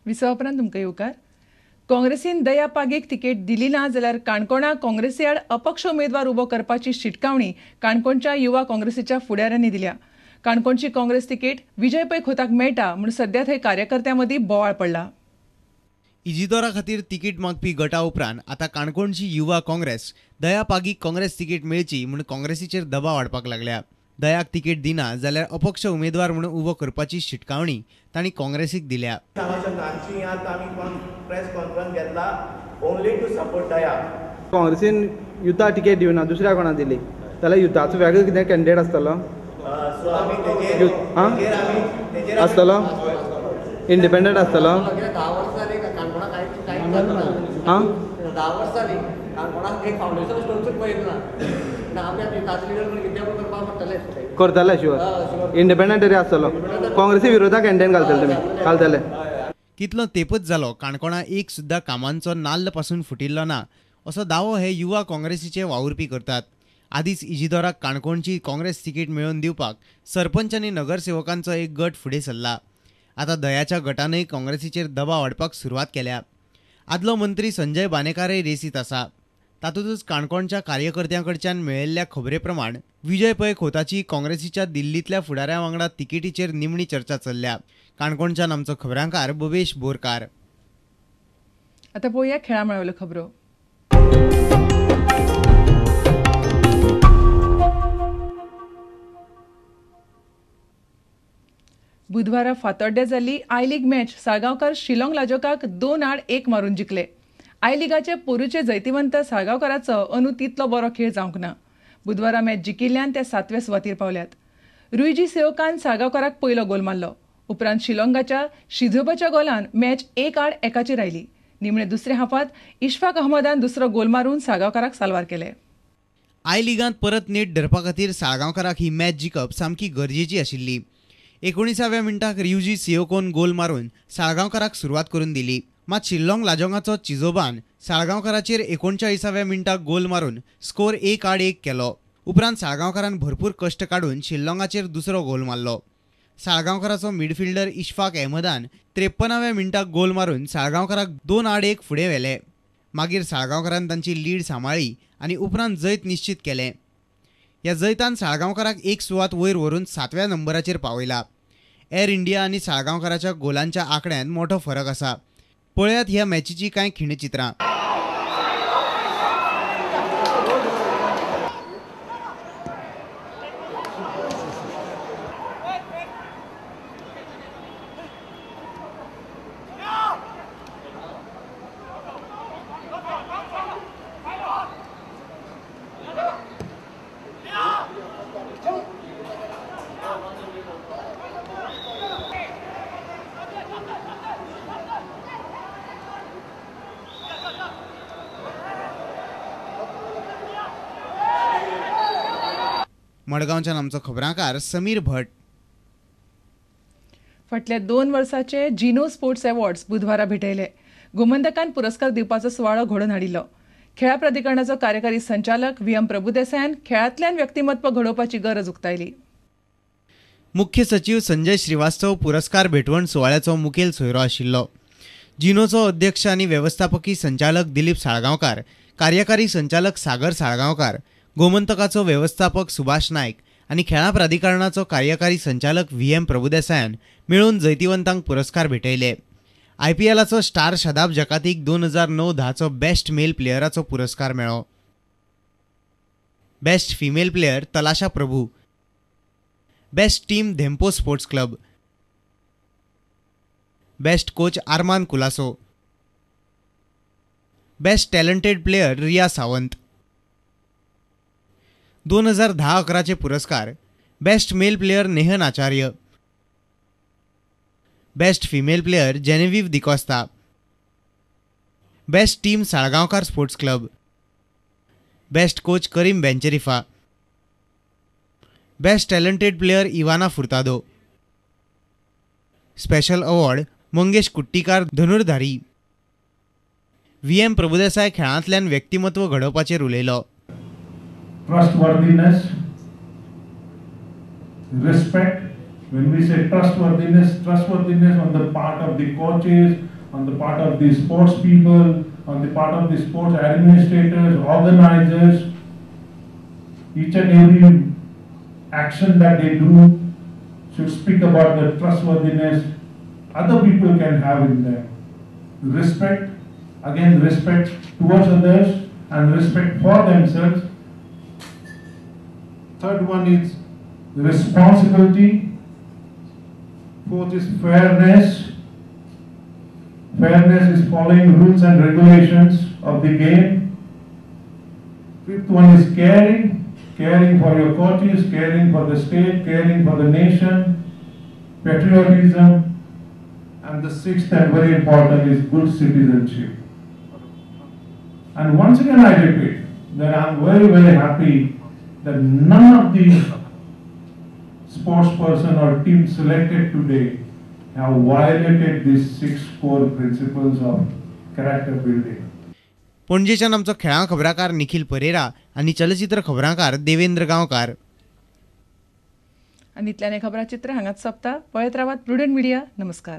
विसवा उपरांत तुमकां येवकार. काँग्रेसीन दया पागेक तिकेट दिली ना जाल्यार काणकोणा काँग्रेसी आड अपक्ष उमेदवार उबो करपाची शिटकावणी काणकोणच्या युवा काँग्रेसीच्या फुडाऱ्यांनी दिल्या. काणकोणची काँग्रेस तिकेट विजय पै खोताक मेळटा म्हूण सध्या थंय कार्यकर्त्यां मदीं बोवाळ पडला. इजिदोरा खातीर तिकीट मागपी गटा उपरांत आतां काणकोणची युवा काँग्रेस दया पागीक काँग्रेस तिकेट मेळची म्हूण काँग्रेसीचेर दबाव हाडपाक लागल्या. दयाक तिकेट दिना जाल्यार अपक्ष उमेदवार म्हणून उबो करपाची शिटकावणी तांणी काँग्रेसीक दिल्या. काँग्रेसीन युथा तिकेट दिवना दुसऱ्या कोणाक दिली जाल्यार युथाचो वेगळो कितें कॅन्डिडेट आसतलो आसतलो इंडिपेंडंट आसतलो. करतले शुअर इंडिपेंडंट तरी आसतलो. काँग्रेसी विरोधात कॅन्डिडेट घालतले तुमी घालतले. कितलो तेंपच जालो काणकोणा एक सुद्धा कामांचो नाल्ल पासून फुटिल्लो ना असो दावो हे युवा काँग्रेसीचे वावुरपी करतात. आदींच इजिदोराक काणकोणची काँग्रेस तिकेट मेळोवन दिवपाक सरपंच आनी नगरसेवकांचो एक गट फुडें सरला. आतां दयाच्या गटानय काँग्रेसीचेर दबाव हाडपाक सुरवात केल्या. आदलो मंत्री संजय बानेकारूय रेसीत आसा. तातूंतच काणकोणच्या कार्यकर्त्यां मेळिल्ल्या खबरे प्रमाण विजय पै खोताची काँग्रेसीच्या दिल्लींतल्या फुडाऱ्यां वांगडा तिकेटीचेर निमणी चर्चा चल्ल्या. काणकोणच्यान आमचो खबरांकार भवेश बोरकार. आतां पळोवया खेळा मेळावेल्यो खबरो. बुधवारा फातोड्ड्या जाल्ली I league match Salgaocar Shillong लाजोकाक 2-1 मारून जिखले. आय लीगाचे पोरूचे जैतिवंत साळगांवकाराचो अंदू तितलो बरो खेळ जावंक ना. बुधवारा मॅच जिखिल्ल्यान ते 7व्या सुवातेर पावल्यात. रुईजी सेवकान साळगांवकाराक पयलो गोल मारलो. उपरांत शिलाँगाच्या शिझोबाच्या गोलान मॅच 1-1 आयली. निमणे दुसऱ्या हाफांत इशफाक अहमदान दुसरो गोल मारून साळगांवकाराक साल्वार केले. आय लीगांत परत नेट धरपा खातीर साळगांवकाराक ही मॅच जिखप सामकी गरजेची आशिल्ली. 19व्या मिनटाक रिवजी सियोकोन गोल मारून साळगांवकाराक सुरवात करून दिली. मात शिल्लॉंग लाजोंगाचो चिजोबान साळगांवकाराचेर 39व्या मिनटाक गोल मारून स्कोर 1-1 केलो. उपरांत साळगांवकारान भरपूर कश्ट काडून शिल्लॉंगाचेर दुसरो गोल मारलो. साळगांवकाराचो मिडफिल्डर इशफाक अहमदान 53व्या मिनटाक गोल मारून साळगांवकाराक 2-1 फुडें व्हेले. मागीर साळगांवकारान तांची लीड सांबाळ्ळी आनी उपरांत जैत निश्चित केलें. ह्या जैतान साळगांवकाराक एक सुवात वयर व्हरून 7व्या नंबराचेर पावयला. एर इंडिया आनी साळगांवकाराच्या गोलांच्या आंकड्यांत मोठो फरक आसा. पळयात ह्या मॅचीची कांय खिणचित्रां. मडगांवच्यान आमचो खबरांकार समीर भट. फाटल्या 2 वर्सांचे जिनो स्पोर्ट्स अवॉर्ड्स बुधवारा भेटयले. गोमंतकान पुरस्कार दिवपाचो सुवाळो घडोवन हाडिल्लो. खेळा प्राधिकरणाचो कार्यकारी संचालक व्ही.एम. प्रभुदेसायान खेळांतल्यान व्यक्तिमत्व घडोवपाची गरज उक्तायली. मुख्य सचिव संजय श्रीवास्तव पुरस्कार भेटवण सुवाळ्याचो मुखेल सोयरो आशिल्लो. जिनोचो अध्यक्ष आनी वेवस्थापकी संचालक दिलीप साळगांवकार, कार्यकारी संचालक सागर साळगांवकार, गोमंतकाचो वेवस्थापक सुभाष नायक आनी खेळां प्राधिकरणाचो कार्यकारी संचालक व्ही.एम. प्रभुदेसायान मेळून जैतिवंतांक पुरस्कार भेटयले. IPLाचो स्टार शदाब जकातीक 2009-10चो बेस्ट मेल प्लेयराचो पुरस्कार मेळ्ळो. Best female player Talasha Prabhu, best team Dempo sports club, best coach Arman Colaco, best talented player Riya Sawant. 2010-11चे पुरस्कार best male player Nehan Acharya, best female player Genevieve D'Costa, best team Salgaocar sports club, best coach Karim Bencharifa, best talented player Ivana Furtado, special award Mangesh Kuttikar धनुर्धारी. V M. Prabhudesai खेळांतल्यान व्यक्तिमत्व घडोवपाचेर उलयलो. Trustworthiness, respect. When we say trustworthiness on the part of the coaches, on the part of the sports people, on the part of the sports administrators, organizers. Each and every action that they do should speak about the trustworthiness other people can have in them. Respect, again respect towards others and respect for themselves. Third one is responsibility. Fourth is fairness. Fairness is following rules and regulations of the game. Fifth one is caring. Caring for your coaches, caring for the state, caring for the nation, patriotism, and the sixth and very important is good citizenship. And once again I repeat that I am very, very happy that none of the sports person or team selected today have violated these 6 core principles of character building. पणजेच्यान आमचो खेळां खबराकार निखिल परेरा आनी चलचित्र खबराकार देवेंद्र गांवकार. आनी इतल्यान हें खबराचित्र हांगाच सोंपता. पळयत रावात प्रुडंट मिडिया. नमस्कार.